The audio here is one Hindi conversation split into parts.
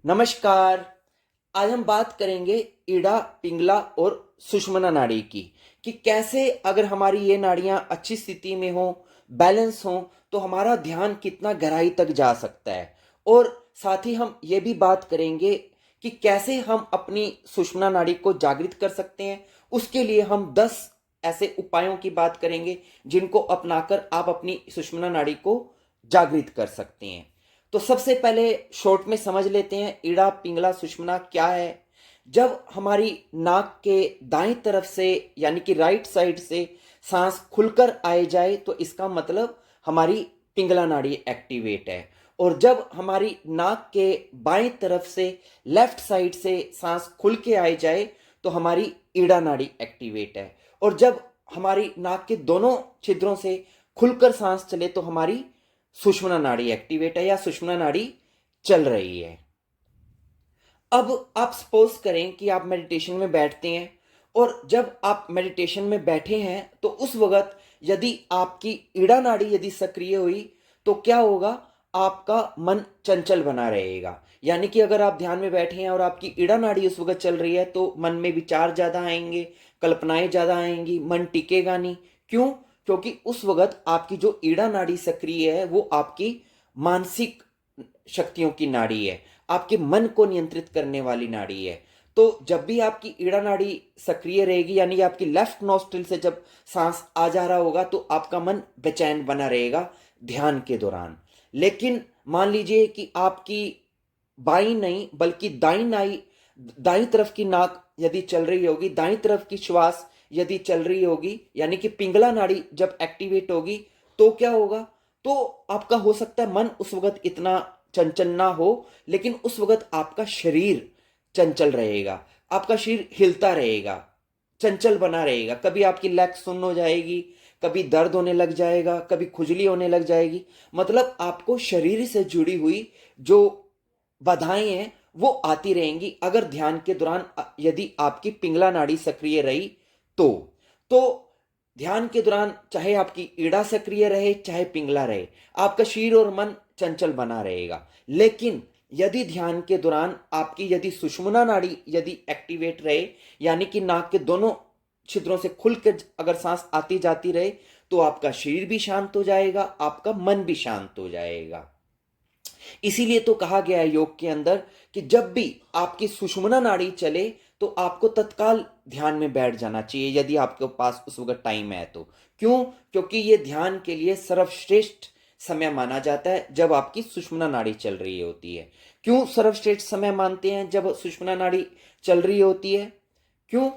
नमस्कार। आज हम बात करेंगे इड़ा, पिंगला और सुषुम्ना नाड़ी की कि कैसे अगर हमारी ये नाड़ियां अच्छी स्थिति में हो, बैलेंस हो, तो हमारा ध्यान कितना गहराई तक जा सकता है। और साथ ही हम ये भी बात करेंगे कि कैसे हम अपनी सुषुम्ना नाड़ी को जागृत कर सकते हैं। उसके लिए हम 10 ऐसे उपायों की बात करेंगे जिनको अपनाकर आप अपनी सुषुम्ना नाड़ी को जागृत कर सकते हैं। तो सबसे पहले शॉर्ट में समझ लेते हैं इड़ा, पिंगला, सुषुम्ना क्या है। जब हमारी नाक के दाईं तरफ से यानी कि राइट साइड से सांस खुलकर आए जाए तो इसका मतलब हमारी पिंगला नाड़ी एक्टिवेट है। और जब हमारी नाक के बाईं तरफ से लेफ्ट साइड से सांस खुल के आए जाए तो हमारी ईड़ा नाड़ी एक्टिवेट है। और जब हमारी नाक के दोनों छिद्रों से खुलकर सांस चले तो हमारी सुषुम्ना नाड़ी एक्टिवेट है या सुषुम्ना नाड़ी चल रही है। अब आप सपोज करें कि आप मेडिटेशन में बैठते हैं और जब आप मेडिटेशन में बैठे हैं तो उस वक्त यदि आपकी ईड़ा नाड़ी यदि सक्रिय हुई तो क्या होगा, आपका मन चंचल बना रहेगा। यानी कि अगर आप ध्यान में बैठे हैं और आपकी ईड़ा नाड़ी उस वक्त चल रही है तो मन में विचार ज्यादा आएंगे, कल्पनाएं ज्यादा आएंगी, मन टिकेगा नहीं। क्यों? क्योंकि उस वक्त आपकी जो ईड़ा नाड़ी सक्रिय है वो आपकी मानसिक शक्तियों की नाड़ी है, आपके मन को नियंत्रित करने वाली नाड़ी है। तो जब भी आपकी ईड़ा नाड़ी सक्रिय रहेगी यानी आपकी लेफ्ट नोस्ट्रिल से जब सांस आ जा रहा होगा तो आपका मन बेचैन बना रहेगा ध्यान के दौरान। लेकिन मान लीजिए कि आपकी बाई नहीं बल्कि दाई तरफ की नाक यदि चल रही होगी, दाई तरफ की श्वास यदि चल रही होगी यानी कि पिंगला नाड़ी जब एक्टिवेट होगी तो क्या होगा, तो आपका हो सकता है मन उस वक्त इतना चंचल ना हो, लेकिन उस वक्त आपका शरीर चंचल रहेगा, आपका शरीर हिलता रहेगा, चंचल बना रहेगा। कभी आपकी लेग सुन्न हो जाएगी, कभी दर्द होने लग जाएगा, कभी खुजली होने लग जाएगी। मतलब आपको शरीर से जुड़ी हुई जो बाधाएं हैं वो आती रहेंगी अगर ध्यान के दौरान यदि आपकी पिंगला नाड़ी सक्रिय रही तो। तो ध्यान के दौरान चाहे आपकी ईड़ा सक्रिय रहे चाहे पिंगला रहे, आपका शरीर और मन चंचल बना रहेगा। लेकिन यदि ध्यान के दौरान आपकी यदि सुषुम्ना नाड़ी यदि एक्टिवेट रहे यानी कि नाक के दोनों छिद्रों से खुलकर अगर सांस आती जाती रहे तो आपका शरीर भी शांत हो जाएगा, आपका मन भी शांत हो जाएगा। इसीलिए तो कहा गया है योग के अंदर कि जब भी आपकी सुषुम्ना नाड़ी चले तो आपको तत्काल ध्यान में बैठ जाना चाहिए यदि आपके पास उस वक्त टाइम है तो। क्यों? क्योंकि ये ध्यान के लिए सर्वश्रेष्ठ समय माना जाता है जब आपकी सुषुम्ना नाड़ी चल रही होती है। क्यों सर्वश्रेष्ठ समय मानते हैं जब सुषुम्ना नाड़ी चल रही होती है? क्यों?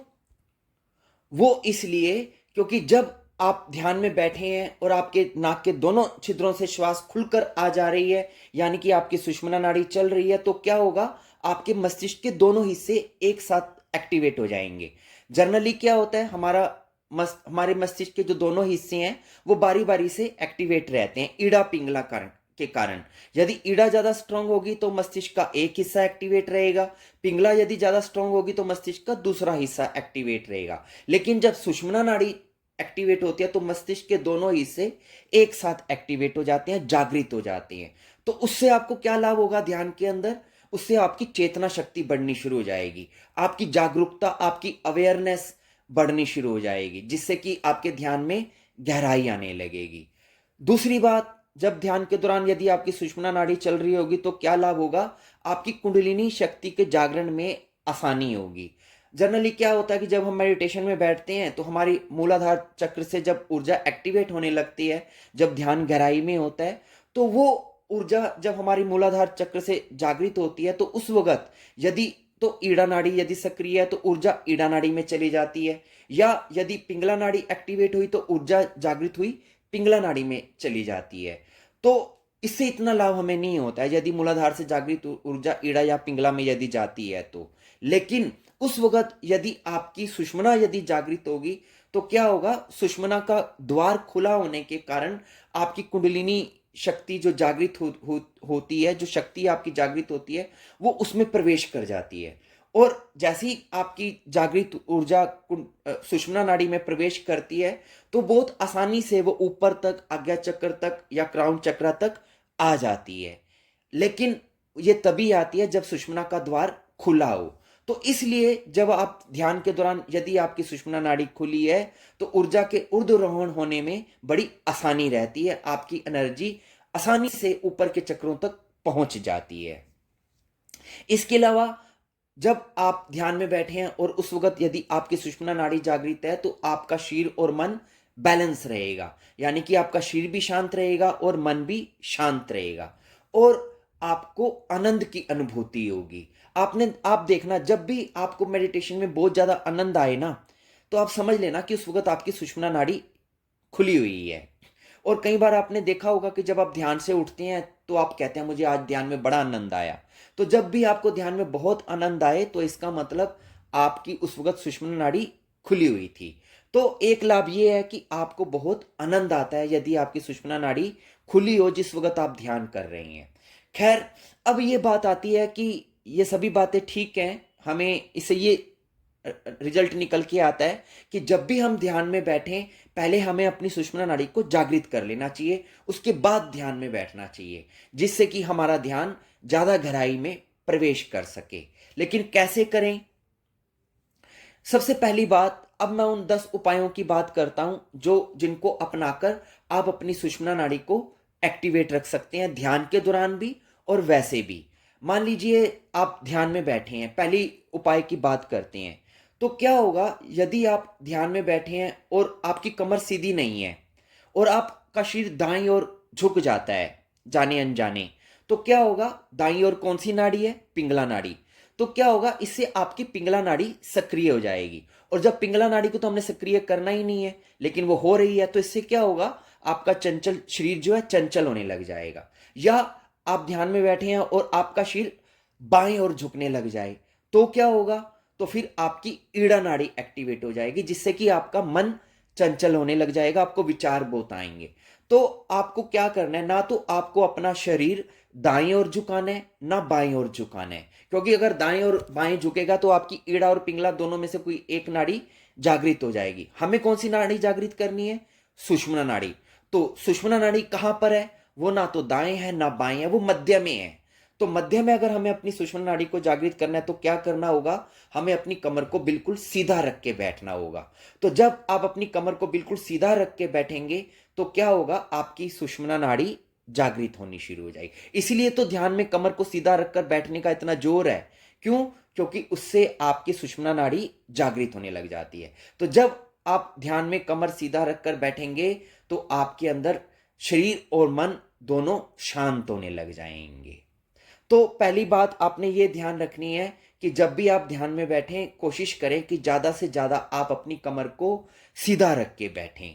वो इसलिए क्योंकि जब आप ध्यान में बैठे हैं और आपके नाक के दोनों छिद्रों से श्वास खुलकर आ जा रही है यानी कि आपकी सुषुम्ना नाड़ी चल रही है तो क्या होगा, आपके मस्तिष्क के दोनों हिस्से एक साथ एक्टिवेट हो जाएंगे। जनरली क्या होता है, हमारे मस्तिष्क के जो दोनों हिस्से हैं वो बारी बारी से एक्टिवेट रहते हैं ईड़ा पिंगला कारण के कारण। यदि ईड़ा ज्यादा स्ट्रांग होगी तो मस्तिष्क का एक हिस्सा एक्टिवेट रहेगा, पिंगला यदि ज्यादा स्ट्रांग होगी तो मस्तिष्क का दूसरा हिस्सा एक्टिवेट रहेगा। लेकिन जब सुषुम्ना नाड़ी एक्टिवेट होती है तो मस्तिष्क के दोनों हिस्से एक साथ एक्टिवेट हो जाते हैं, जागृत हो जाते हैं। तो उससे आपको क्या लाभ होगा ध्यान के अंदर? उससे आपकी चेतना शक्ति बढ़नी शुरू हो जाएगी, आपकी जागरूकता, आपकी अवेयरनेस बढ़नी शुरू हो जाएगी, जिससे कि आपके ध्यान में गहराई आने लगेगी। दूसरी बात, जब ध्यान के दौरान यदि आपकी सुषुम्ना नाड़ी चल रही होगी तो क्या लाभ होगा, आपकी कुंडलिनी शक्ति के जागरण में आसानी होगी। जनरली क्या होता है कि जब हम मेडिटेशन में बैठते हैं तो हमारी मूलाधार चक्र से जब ऊर्जा एक्टिवेट होने लगती है, जब ध्यान गहराई में होता है तो वो ऊर्जा जब हमारी मूलाधार चक्र से जागृत होती है तो उस वक्त यदि तो ईड़ा नाड़ी यदि सक्रिय है तो ऊर्जा ईड़ा नाड़ी में चली जाती है, या यदि पिंगला नाड़ी एक्टिवेट हुई तो ऊर्जा जागृत हुई पिंगला नाड़ी में चली जाती है। तो इससे इतना लाभ हमें नहीं होता है यदि मूलाधार से जागृत ऊर्जा ईड़ा या पिंगला में यदि जाती है तो। लेकिन उस वक्त यदि आपकी सुषुम्ना यदि जागृत होगी तो क्या होगा, सुषुम्ना का द्वार खुला होने के कारण आपकी कुंडलिनी शक्ति जो जागृत होती है, जो शक्ति आपकी जागृत होती है वो उसमें प्रवेश कर जाती है। और जैसे ही आपकी जागृत ऊर्जा सुषुम्ना नाड़ी में प्रवेश करती है तो बहुत आसानी से वो ऊपर तक, आज्ञा चक्र तक या क्राउन चक्र तक आ जाती है। लेकिन ये तभी आती है जब सुषुम्ना का द्वार खुला हो। तो इसलिए जब आप ध्यान के दौरान यदि आपकी सुषुम्ना नाड़ी खुली है तो ऊर्जा के ऊर्ध्वरोहण होने में बड़ी आसानी रहती है, आपकी एनर्जी आसानी से ऊपर के चक्रों तक पहुंच जाती है। इसके अलावा जब आप ध्यान में बैठे हैं और उस वक्त यदि आपकी सुषुम्ना नाड़ी जागृत है तो आपका शरीर और मन बैलेंस रहेगा, यानी कि आपका शरीर भी शांत रहेगा और मन भी शांत रहेगा और आपको आनंद की अनुभूति होगी। आप देखना, जब भी आपको मेडिटेशन में बहुत ज्यादा आनंद आए ना, तो आप समझ लेना कि उस वक्त आपकी सुषुम्ना नाड़ी खुली हुई है। और कई बार आपने देखा होगा कि जब आप ध्यान से उठते हैं तो आप कहते हैं मुझे आज ध्यान में बड़ा आनंद आया। तो जब भी आपको ध्यान में बहुत आनंद आए तो इसका मतलब आपकी उस वक्त सुषुम्ना नाड़ी खुली हुई थी। तो एक लाभ ये है कि आपको बहुत आनंद आता है यदि आपकी सुषुम्ना नाड़ी खुली हो जिस वक्त आप ध्यान कर रहे हैं। खैर, अब ये बात आती है कि ये सभी बातें ठीक हैं, हमें इससे ये रिजल्ट निकल के आता है कि जब भी हम ध्यान में बैठें पहले हमें अपनी सुषुम्ना नाड़ी को जागृत कर लेना चाहिए, उसके बाद ध्यान में बैठना चाहिए, जिससे कि हमारा ध्यान ज्यादा गहराई में प्रवेश कर सके। लेकिन कैसे करें? सबसे पहली बात, अब मैं उन 10 उपायों की बात करता हूं जिनको अपनाकर आप अपनी सुषुम्ना नाड़ी को एक्टिवेट रख सकते हैं, ध्यान के दौरान भी और वैसे भी। मान लीजिए आप ध्यान में बैठे हैं, पहली उपाय की बात करते हैं। तो क्या होगा यदि आप ध्यान में बैठे हैं और आपकी कमर सीधी नहीं है और आपका शरीर दाईं ओर झुक जाता है जाने अनजाने, तो क्या होगा? दाईं ओर कौन सी नाड़ी है? पिंगला नाड़ी। तो क्या होगा, इससे आपकी पिंगला नाड़ी सक्रिय हो जाएगी। और जब पिंगला नाड़ी को तो हमने सक्रिय करना ही नहीं है, लेकिन वो हो रही है, तो इससे क्या होगा? आपका चंचल शरीर जो है चंचल होने लग जाएगा। या आप ध्यान में बैठे हैं और आपका शरीर बाएं ओर झुकने लग जाए, तो क्या होगा? तो फिर आपकी ईड़ा नाड़ी एक्टिवेट हो जाएगी, जिससे कि आपका मन चंचल होने लग जाएगा, आपको विचार बहुत आएंगे। तो आपको क्या करना है? ना तो आपको अपना शरीर दाईं ओर झुकाना है ना बाईं ओर झुकाना है, क्योंकि अगर दाएं और बाएं झुकेगा तो आपकी ईड़ा और पिंगला दोनों में से कोई एक नाड़ी जागृत हो जाएगी। हमें कौन सी नाड़ी जागृत करनी है? सुषुम्ना नाड़ी। तो सुषुम्ना नाड़ी कहां पर है? वो ना तो दाएं है ना बाएं है, वो मध्य में है। तो मध्य में अगर हमें अपनी सुषुम्ना नाड़ी को जागृत करना है तो क्या करना होगा? हमें अपनी कमर को बिल्कुल सीधा रख के बैठना होगा। तो जब आप अपनी कमर को बिल्कुल सीधा रख के बैठेंगे तो क्या होगा? आपकी सुषुम्ना नाड़ी जागृत होनी शुरू हो जाएगी। इसीलिए तो ध्यान में कमर को सीधा रखकर बैठने का इतना जोर है। क्यों? क्योंकि उससे आपकी सुषुम्ना नाड़ी जागृत होने लग जाती है। तो जब आप ध्यान में कमर सीधा रखकर बैठेंगे तो आपके अंदर शरीर और मन दोनों शांत होने लग जाएंगे। तो पहली बात आपने ये ध्यान रखनी है कि जब भी आप ध्यान में बैठें कोशिश करें कि ज्यादा से ज्यादा आप अपनी कमर को सीधा रख के बैठें।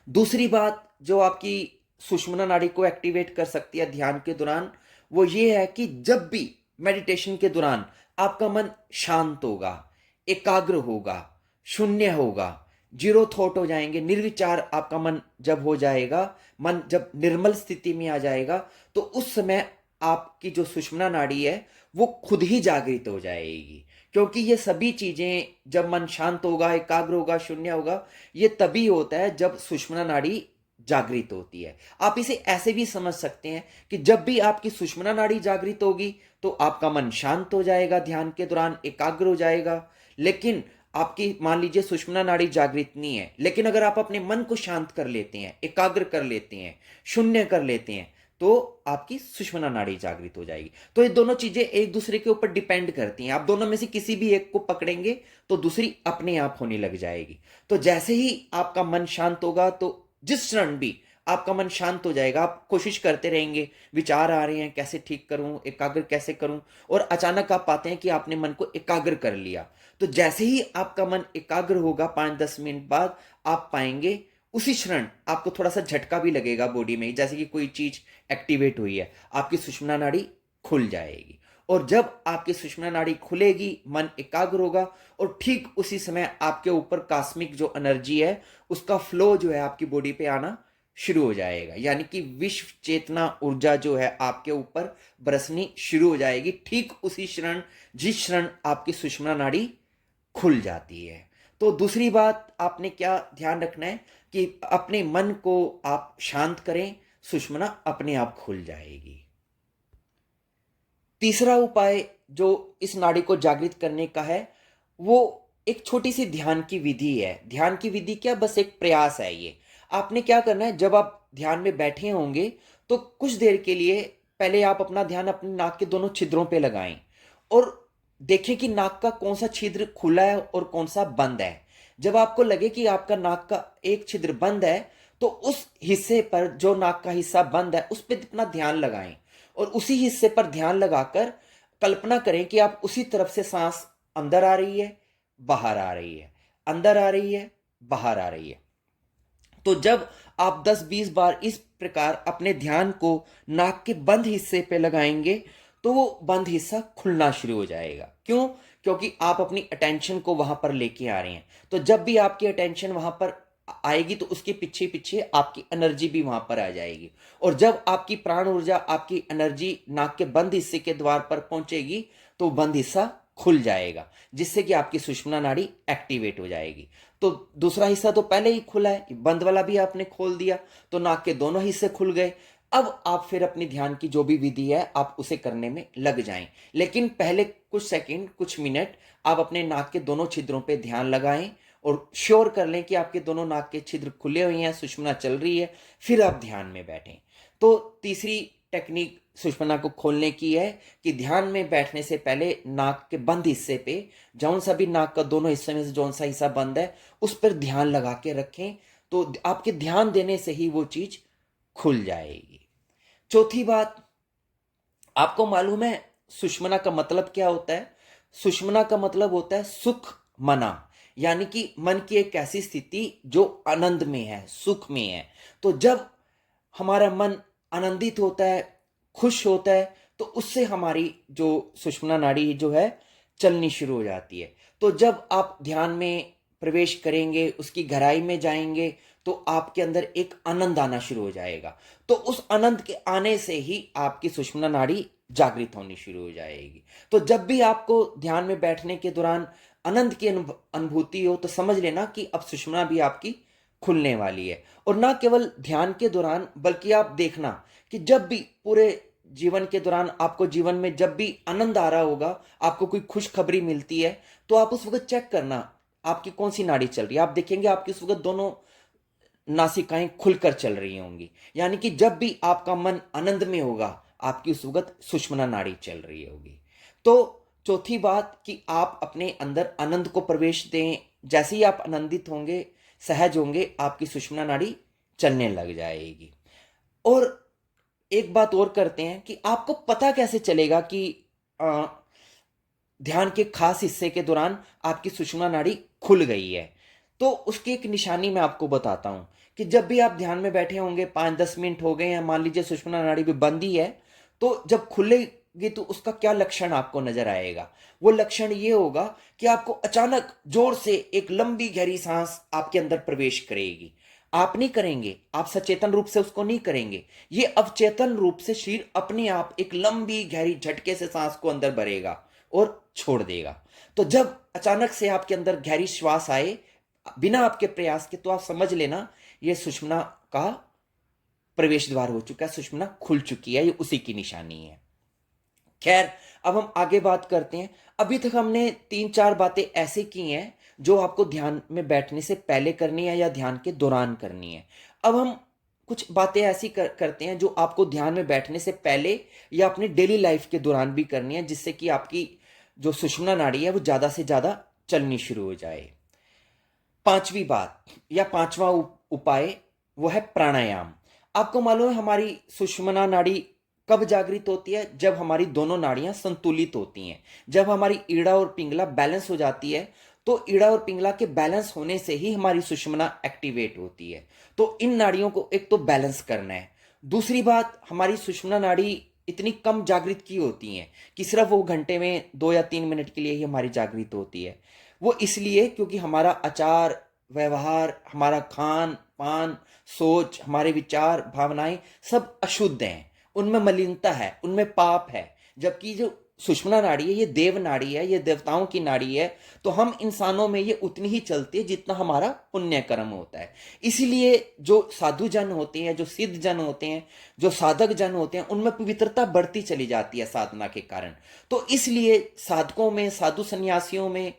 दूसरी बात जो आपकी सुषुम्ना नाड़ी को एक्टिवेट कर सकती है ध्यान के दौरान, वो ये है कि जब भी मेडिटेशन के दौरान आपका मन शांत होगा, एकाग्र होगा, शून्य होगा, जीरो थॉट हो जाएंगे, निर्विचार आपका मन जब हो जाएगा, मन जब निर्मल स्थिति में आ जाएगा, तो उस समय आपकी जो सुषुम्ना नाड़ी है वो खुद ही जागृत हो जाएगी। क्योंकि ये सभी चीजें जब मन शांत होगा, एकाग्र होगा, शून्य होगा, ये तभी होता है जब सुषुम्ना नाड़ी जागृत होती है। आप इसे ऐसे भी समझ सकते हैं कि जब भी आपकी सुषुम्ना नाड़ी जागृत होगी तो आपका मन शांत हो जाएगा, ध्यान के दौरान एकाग्र हो जाएगा। लेकिन आपकी मान लीजिए सुषुम्ना नाड़ी जागृत नहीं है, लेकिन अगर आप अपने मन को शांत कर लेते हैं, एकाग्र कर लेते हैं, शून्य कर लेते हैं, तो आपकी सुषुम्ना नाड़ी जागृत हो जाएगी। तो ये दोनों चीजें एक दूसरे के ऊपर डिपेंड करती हैं। आप दोनों में से किसी भी एक को पकड़ेंगे तो दूसरी अपने आप होने लग जाएगी। तो जैसे ही आपका मन शांत होगा, तो जिस क्षण भी आपका मन शांत हो जाएगा, आप कोशिश करते रहेंगे, विचार आ रहे हैं कैसे ठीक करूं, एकाग्र कैसे करूं, और अचानक आप पाते हैं कि आपने मन को एकाग्र कर लिया। तो जैसे ही आपका मन एकाग्र होगा 5-10 मिनट बाद, आप पाएंगे उसी क्षण आपको थोड़ा सा झटका भी लगेगा बॉडी में, जैसे कि कोई चीज एक्टिवेट हुई है, आपकी सुषुम्ना नाड़ी खुल जाएगी। और जब आपकी सुषुम्ना नाड़ी खुलेगी, मन एकाग्र होगा, और ठीक उसी समय आपके ऊपर कॉस्मिक जो एनर्जी है उसका फ्लो जो है आपकी बॉडी पे आना शुरू हो जाएगा। यानी कि विश्व चेतना ऊर्जा जो है आपके ऊपर बरसनी शुरू हो जाएगी, ठीक उसी क्षण जिस क्षण आपकी सुषुम्ना नाड़ी खुल जाती है। तो दूसरी बात आपने क्या ध्यान रखना है कि अपने मन को आप शांत करें, सुषुम्ना अपने आप खुल जाएगी। तीसरा उपाय जो इस नाड़ी को जागृत करने का है, वो एक छोटी सी ध्यान की विधि है। ध्यान की विधि क्या, बस एक प्रयास है ये। आपने क्या करना है, जब आप ध्यान में बैठे होंगे तो कुछ देर के लिए पहले आप अपना ध्यान अपने नाक के दोनों छिद्रों पे लगाएं और देखें कि नाक का कौन सा छिद्र खुला है और कौन सा बंद है। जब आपको लगे कि आपका नाक का एक छिद्र बंद है, तो उस हिस्से पर, जो नाक का हिस्सा बंद है, उस पर अपना ध्यान लगाएं और उसी हिस्से पर ध्यान लगाकर कल्पना करें कि आप उसी तरफ से सांस अंदर आ रही है, बाहर आ रही है, अंदर आ रही है, बाहर आ रही है। तो जब आप 10-20 बार इस प्रकार अपने ध्यान को नाक के बंद हिस्से पे लगाएंगे, तो वो बंद हिस्सा खुलना शुरू हो जाएगा। क्यों? क्योंकि आप अपनी अटेंशन को वहां पर लेके आ रहे हैं। तो जब भी आपकी अटेंशन वहां पर आएगी, तो उसके पीछे पीछे आपकी एनर्जी भी वहां पर आ जाएगी। और जब आपकी प्राण ऊर्जा, आपकी एनर्जी नाक के बंद हिस्से के द्वार पर पहुंचेगी, तो बंद हिस्सा खुल जाएगा, जिससे कि आपकी सुषुम्ना नाड़ी एक्टिवेट हो जाएगी। तो दूसरा हिस्सा तो पहले ही खुला है, बंद वाला भी आपने खोल दिया, तो नाक के दोनों हिस्से खुल गए। अब आप फिर अपनी ध्यान की जो भी विधि है, आप उसे करने में लग जाएं। लेकिन पहले कुछ सेकंड, कुछ मिनट आप अपने नाक के दोनों छिद्रों पे ध्यान लगाएं और श्योर कर लें कि आपके दोनों नाक के छिद्र खुले हुए हैं, सुषुम्ना चल रही है, फिर आप ध्यान में बैठें। तो तीसरी टेक्निक सुषुम्ना को खोलने की है कि ध्यान में बैठने से पहले नाक के बंद हिस्से पे, जौन सा भी नाक का दोनों हिस्से में से जौन सा हिस्सा बंद है, उस पर ध्यान लगा के रखें। तो आपके ध्यान देने से ही वो चीज खुल जाएगी। चौथी बात, आपको मालूम है सुषुम्ना का मतलब क्या होता है? सुषुम्ना का मतलब होता है सुख मना, यानी कि मन की एक ऐसी स्थिति जो आनंद में है, सुख में है। तो जब हमारा मन आनंदित होता है, खुश होता है, तो उससे हमारी जो सुषुम्ना नाड़ी जो है चलनी शुरू हो जाती है। तो जब आप ध्यान में प्रवेश करेंगे, उसकी गहराई में जाएंगे, तो आपके अंदर एक आनंद आना शुरू हो जाएगा। तो उस आनंद के आने से ही आपकी सुषुम्ना नाड़ी जागृत होनी शुरू हो जाएगी। तो जब भी आपको ध्यान में बैठने के दौरान आनंद की अनुभूति हो, तो समझ लेना कि अब सुषुम्ना भी आपकी खुलने वाली है। और ना केवल ध्यान के दौरान, बल्कि आप देखना कि जब भी पूरे जीवन के दौरान आपको जीवन में जब भी आनंद आ रहा होगा, आपको कोई खुशखबरी मिलती है, तो आप उस वक्त चेक करना आपकी कौन सी नाड़ी चल रही है। आप देखेंगे आपकी उस वक्त दोनों नासिकाएं खुलकर चल रही होंगी, यानी कि जब भी आपका मन आनंद में होगा, आपकी उस वक्त सुषुम्ना नाड़ी चल रही होगी। तो चौथी बात कि आप अपने अंदर आनंद को प्रवेश दें। जैसे ही आप आनंदित होंगे, सहज होंगे, आपकी सुषुम्ना नाड़ी चलने लग जाएगी। और एक बात और करते हैं कि आपको पता कैसे चलेगा कि ध्यान के खास हिस्से के दौरान आपकी सुषुम्ना नाड़ी खुल गई है। तो उसकी एक निशानी मैं आपको बताता हूं कि जब भी आप ध्यान में बैठे होंगे, 5-10 मिनट हो गए हैं, मान लीजिए सुषुम्ना नाड़ी भी बंद ही है, तो जब खुलेगी तो उसका क्या लक्षण आपको नजर आएगा? वो लक्षण ये होगा कि आपको अचानक जोर से एक लंबी गहरी सांस आपके अंदर प्रवेश करेगी। आप नहीं करेंगे, आप सचेतन रूप से उसको नहीं करेंगे, ये अवचेतन रूप से शरीर अपने आप एक लंबी गहरी झटके से सांस को अंदर भरेगा और छोड़ देगा। तो जब अचानक से आपके अंदर गहरी श्वास आए बिना आपके प्रयास के, तो आप समझ लेना ये सुषुम्ना का प्रवेश द्वार हो चुका है, सुषुम्ना खुल चुकी है, ये उसी की निशानी है। खैर, अब हम आगे बात करते हैं। अभी तक हमने 3-4 बातें ऐसे की हैं जो आपको ध्यान में बैठने से पहले करनी है या ध्यान के दौरान करनी है। अब हम कुछ बातें ऐसी करते हैं जो आपको ध्यान में बैठने से पहले या अपनी डेली लाइफ के दौरान भी करनी है, जिससे कि आपकी जो सुषुम्ना नाड़ी है वो ज्यादा से ज्यादा चलनी शुरू हो जाए। पांचवी बात या पांचवा उपाय वो है प्राणायाम। आपको मालूम है हमारी सुषुम्ना नाड़ी कब जागृत होती है? जब हमारी दोनों नाड़ियां संतुलित होती हैं, जब हमारी ईड़ा और पिंगला बैलेंस हो जाती है। तो ईड़ा और पिंगला के बैलेंस होने से ही हमारी सुषुम्ना एक्टिवेट होती है। तो इन नाड़ियों को एक तो बैलेंस करना है। दूसरी बात, हमारी सुषुम्ना नाड़ी इतनी कम जागृत की होती हैं कि सिर्फ वो घंटे में 2 या 3 मिनट के लिए ही हमारी जागृत होती है। वो इसलिए क्योंकि हमारा आचार व्यवहार, हमारा खान पान, सोच, हमारे विचार भावनाएं सब अशुद्ध हैं, उनमें मलिनता है, उनमें पाप है, जबकि जो सुषुम्ना नाड़ी है ये देव नाड़ी है, ये देवताओं की नाड़ी है। तो हम इंसानों में ये उतनी ही चलती है जितना हमारा पुण्य कर्म होता है। इसीलिए जो साधु जन होते हैं, जो सिद्ध जन होते हैं, जो साधक जन होते हैं, उनमें पवित्रता बढ़ती चली जाती है साधना के कारण। तो इसलिए साधकों में, साधु सन्यासियों में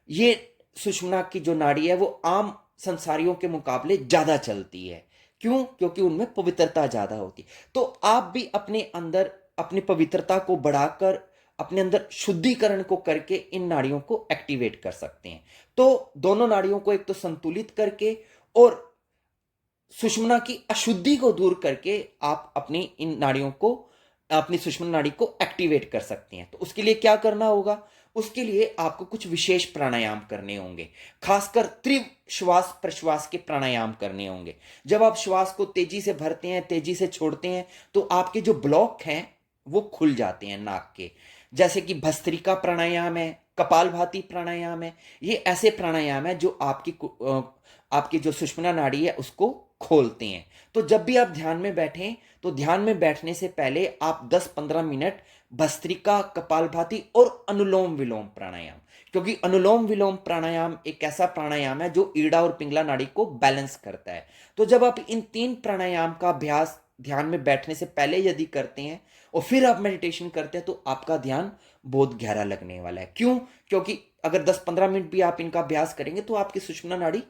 ये सुषुम्ना की जो नाड़ी है वो आम संसारियों के मुकाबले ज्यादा चलती है। क्यों? क्योंकि उनमें पवित्रता ज्यादा होती है। तो आप भी अपने अंदर अपनी पवित्रता को बढ़ाकर अपने अंदर शुद्धिकरण को करके इन नाड़ियों को एक्टिवेट कर सकते हैं। तो दोनों नाड़ियों को एक तो संतुलित करके और सुषुम्ना की अशुद्धि को दूर करके आप अपनी इन नाड़ियों को, अपनी सुषुम्ना नाड़ी को एक्टिवेट कर सकते हैं। तो उसके लिए क्या करना होगा? उसके लिए आपको कुछ विशेष प्राणायाम करने होंगे, खासकर तीव्र श्वास प्रश्वास के प्राणायाम करने होंगे। जब आप श्वास को तेजी से भरते हैं, तेजी से छोड़ते हैं, तो आपके जो ब्लॉक हैं वो खुल जाते हैं नाक के। जैसे कि भस्त्रिका प्राणायाम है, कपालभाति प्राणायाम है। ये ऐसे प्राणायाम है जो आपकी जो सुषुम्ना नाड़ी है उसको खोलते हैं। तो जब भी आप ध्यान में बैठें, तो ध्यान में बैठने से पहले आप 10-15 मिनट भस्त्रिका, कपालभाति और अनुलोम विलोम प्राणायाम, क्योंकि अनुलोम विलोम प्राणायाम एक ऐसा प्राणायाम है जो ईड़ा और पिंगला नाड़ी को बैलेंस करता है। तो जब आप इन 3 प्राणायाम का अभ्यास ध्यान में बैठने से पहले यदि करते हैं और फिर आप मेडिटेशन करते हैं, तो आपका ध्यान बहुत गहरा लगने वाला है। क्यों? क्योंकि अगर 10-15 मिनट भी आप इनका अभ्यास करेंगे तो आपकी सुषुम्ना नाड़ी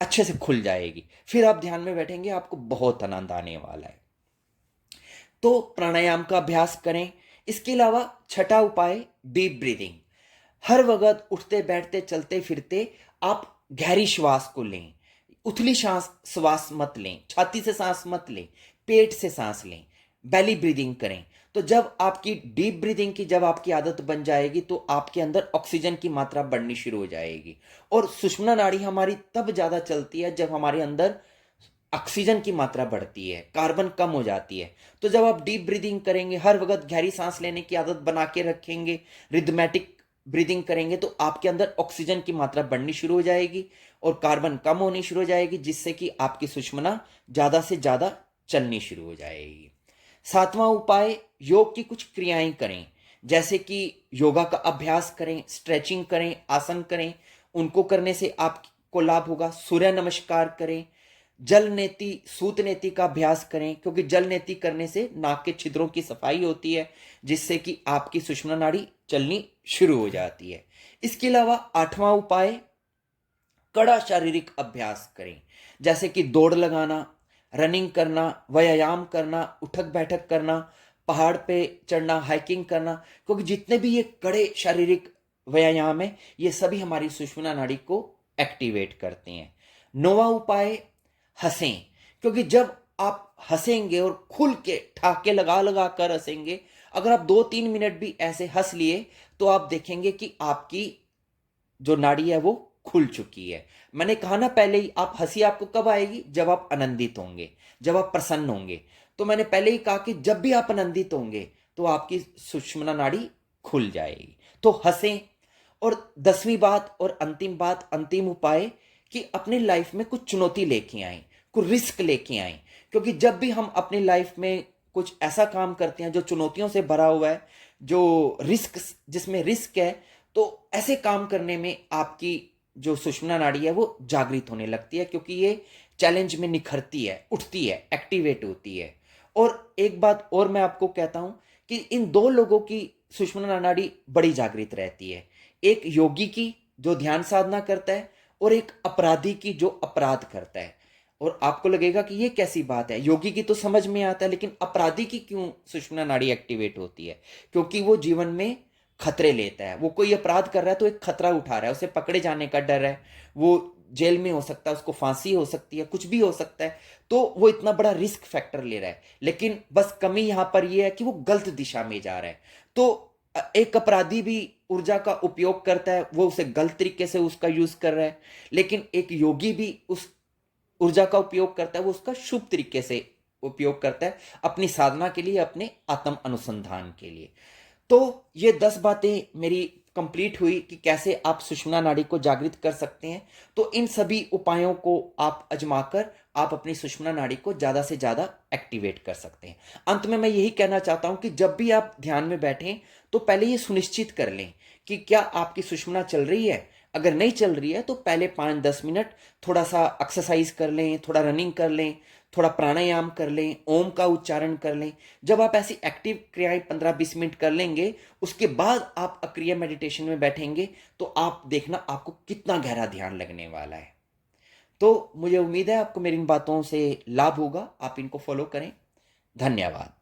अच्छे से खुल जाएगी। फिर आप ध्यान में बैठेंगे, आपको बहुत आनंद आने वाला है। तो प्राणायाम का अभ्यास करें। इसके अलावा छठा उपाय डीप ब्रीदिंग। हर वक्त उठते बैठते चलते फिरते आप गहरी श्वास को लें। उथली श्वास मत लें, छाती से सांस मत लें, पेट से सांस लें, बेली ब्रीदिंग करें। तो जब आपकी डीप ब्रीदिंग की जब आपकी आदत बन जाएगी तो आपके अंदर ऑक्सीजन की मात्रा बढ़नी शुरू हो जाएगी। और सुषुम्ना नाड़ी हमारी तब ज्यादा चलती है जब हमारे अंदर ऑक्सीजन की मात्रा बढ़ती है, कार्बन कम हो जाती है। तो जब आप डीप ब्रीदिंग करेंगे, हर वक्त गहरी सांस लेने की आदत बना के रखेंगे, रिदमेटिक ब्रीदिंग करेंगे, तो आपके अंदर ऑक्सीजन की मात्रा बढ़नी शुरू हो जाएगी और कार्बन कम होनी शुरू हो जाएगी, जिससे कि आपकी सुषुम्ना ज्यादा से ज्यादा चलनी शुरू हो जाएगी। 7वां उपाय, योग की कुछ क्रियाएं करें, जैसे कि योगा का अभ्यास करें, स्ट्रेचिंग करें, आसन करें। उनको करने से आपको लाभ होगा। सूर्य नमस्कार करें, जल नेति, सूत नेति का अभ्यास करें, क्योंकि जल नेति करने से नाक के छिद्रों की सफाई होती है, जिससे कि आपकी सुषुम्ना नाड़ी चलनी शुरू हो जाती है। इसके अलावा 8वां उपाय, कड़ा शारीरिक अभ्यास करें, जैसे कि दौड़ लगाना, रनिंग करना, व्यायाम करना, उठक बैठक करना, पहाड़ पे चढ़ना, हाइकिंग करना, क्योंकि जितने भी ये कड़े शारीरिक व्यायाम है ये सभी हमारी सुषुम्ना नाड़ी को एक्टिवेट करते हैं। 9वां उपाय, हंसें, क्योंकि जब आप हंसेंगे और खुल के ठाके लगा लगा कर हंसेंगे, अगर आप 2-3 मिनट भी ऐसे हंस लिए तो आप देखेंगे कि आपकी जो नाड़ी है वो खुल चुकी है। मैंने कहा ना पहले ही, आप हंसी आपको कब आएगी? जब आप आनंदित होंगे, जब आप प्रसन्न होंगे। तो मैंने पहले ही कहा कि जब भी आप आनंदित होंगे तो आपकी सुषुम्ना नाड़ी खुल जाएगी। तो हंसें। और 10वीं बात और अंतिम बात, अंतिम उपाय, कि अपनी लाइफ में कुछ चुनौती लेके आए, कुछ रिस्क लेके आए, क्योंकि जब भी हम अपनी लाइफ में कुछ ऐसा काम करते हैं जो चुनौतियों से भरा हुआ है, जो रिस्क, जिसमें रिस्क है, तो ऐसे काम करने में आपकी जो सुषुम्ना नाड़ी है वो जागृत होने लगती है, क्योंकि ये चैलेंज में निखरती है, उठती है, एक्टिवेट होती है। और एक बात और मैं आपको कहता हूं कि इन 2 लोगों की सुषुम्ना नाड़ी बड़ी जागृत रहती है, एक योगी की जो ध्यान साधना करता है और एक अपराधी की जो अपराध करता है। और आपको लगेगा कि ये कैसी बात है, योगी की तो समझ में आता है, लेकिन अपराधी की क्यों सुषुम्ना नाड़ी एक्टिवेट होती है? क्योंकि वो जीवन में खतरे लेता है। वो कोई अपराध कर रहा है तो एक खतरा उठा रहा है, उसे पकड़े जाने का डर है, वो जेल में हो सकता है, उसको फांसी हो सकती है, कुछ भी हो सकता है। तो वो इतना बड़ा रिस्क फैक्टर ले रहा है, लेकिन बस कमी यहां पर यह है कि वो गलत दिशा में जा रहा है। तो एक अपराधी भी ऊर्जा का उपयोग करता है, वो उसे गलत तरीके से उसका यूज कर रहा है, लेकिन एक योगी भी उस ऊर्जा का उपयोग करता है, वो उसका शुभ तरीके से उपयोग करता है, अपनी साधना के लिए, अपने आत्म अनुसंधान के लिए। तो ये 10 बातें मेरी कंप्लीट हुई कि कैसे आप सुषुम्ना नाड़ी को जागृत कर सकते हैं। तो इन सभी उपायों को आप आजमाकर आप अपनी सुषुम्ना नाड़ी को ज़्यादा से ज़्यादा एक्टिवेट कर सकते हैं। अंत में मैं यही कहना चाहता हूं कि जब भी आप ध्यान में बैठें तो पहले ये सुनिश्चित कर लें कि क्या आपकी सुषुम्ना चल रही है। अगर नहीं चल रही है तो पहले 5-10 मिनट थोड़ा सा एक्सरसाइज कर लें, थोड़ा रनिंग कर लें, थोड़ा प्राणायाम कर लें, ओम का उच्चारण कर लें। जब आप ऐसी एक्टिव क्रियाएं 15-20 मिनट कर लेंगे, उसके बाद आप अक्रिय मेडिटेशन में बैठेंगे तो आप देखना आपको कितना गहरा ध्यान लगने वाला है। तो मुझे उम्मीद है आपको मेरी इन बातों से लाभ होगा, आप इनको फॉलो करें। धन्यवाद।